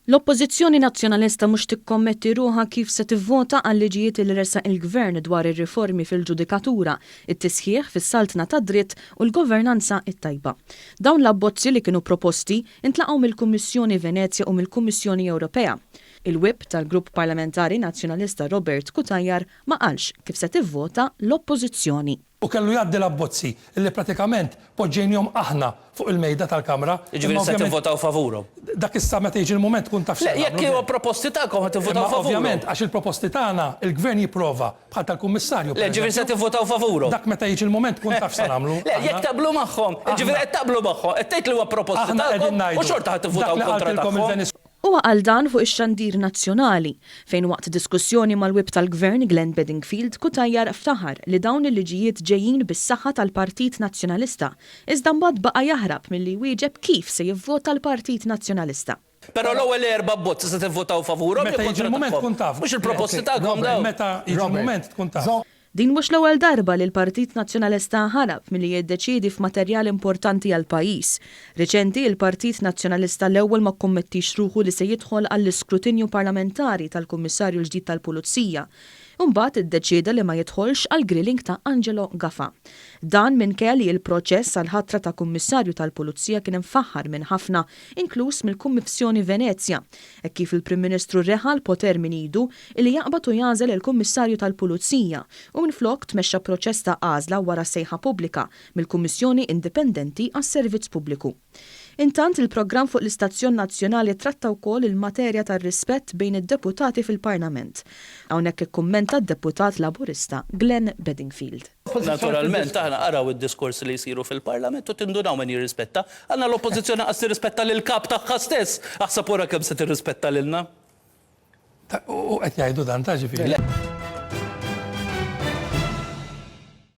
L-Oppożizzjoni Nazzjonalista mhux tikkommetti ruħha kif se tivvota għal-liġijiet li resaq il-Gvern dwar ir-riformi fil-ġudikatura, it-tisħiħ fis-saltna tad-dritt u l-governanza it-Tajba. Dawn l-abbozzi li kienu proposti intlaqgħu mill-Kummissjoni Venezja u mill-Kummissjoni Ewropea. Il-whip tal-grupp parlamentari Nazzjonalista Robert Cutajar ma qalx kif se tivvota l-Oppożizzjoni. U kellu jgħaddi l-abbozzi li pratikament poġġejnihom aħna fuq il-mejda tal-Kamra. Jiġifieri se tivvotaw favuru. Dak issa meta jiġi l-mument tkun taf. Jekk huwa proposti tagħkom ħad tivvotaw favuru. Ovvjament għax il-proposti tagħna il-Gvern jipprova bħal tal-Kummissarju. Ġifieri se tivvotaw favuru. Dak meta jiġi l-mument tkun taf se nagħmlu. Jekk taqblu magħhom, ġifieri qed taqblu magħhom, qed tgħid li huwa proposti tagħkom u xorta ħad tivvotaw kontra tagħhom. Huwa qal dan fuq ix-xandir nazzjonali fejn waqt diskussjoni mal-whip tal-Gvern Glenn Bedingfield Cutajar ftaħar li dawn il-liġijiet ġejjin bis-saħħa tal-Partit Nazzjonalista, iżda mbagħad baqa' jaħrab milli jwieġeb kif se jivvota l-Partit Nazzjonalista. Però l-ewwel erba' abbozzi se tivvotaw favurhom meta jiġi l-mument tkun taf. Mhux il-proposti tagħkom dawn. Meta jiġi l-mument tkun taf. Din mhux l-ewwel darba li l-Partit Nazzjonalista ħarab milli jiddeċiedi f'materjal importanti għal pajjiż. Riċenti il-Partit Nazzjonalista l-ewwel ma kkommettix ruħu li se jidħol għall-iskrutinju parlamentari tal-Kummissarju l-ġdid tal-Pulizija. Imbagħad iddeċieda li ma jidħolx għall grilling ta' Angelo Gaffa. Dan minkejja li l-proċess għal ħatra ta' Kummissarju tal-Pulizija kien imfaħħar minn ħafna, inkluż mill-Kummissjoni Venezja, hekk kif il-Prim Ministru reħal poter min idu li jaqbad u jażel il-Kummissarju tal-Pulizija u minflok tmexxa proċess ta' għażla wara sejħa pubblika mill-Kummissjoni Indipendenti għas-Servizz Pubbliku. Intant il-programm fuq l-Istazzjon Nazzjonali tratta wkoll il-materja tar-rispett bejn id-deputati fil-Parlament. Hawnhekk ikkummenta d-deputat Laburista Glenn Bedingfield. Naturalment aħna qaraw id-diskors li jsiru fil-Parlament u tindunaw min jirrispetta. Għandna l-Oppożizzjoni qas tirrispetta lil kap tagħha stess. Aħseb wara kemm se tirrispetta lilna. U qed jgħidu dan ta' ġifieri.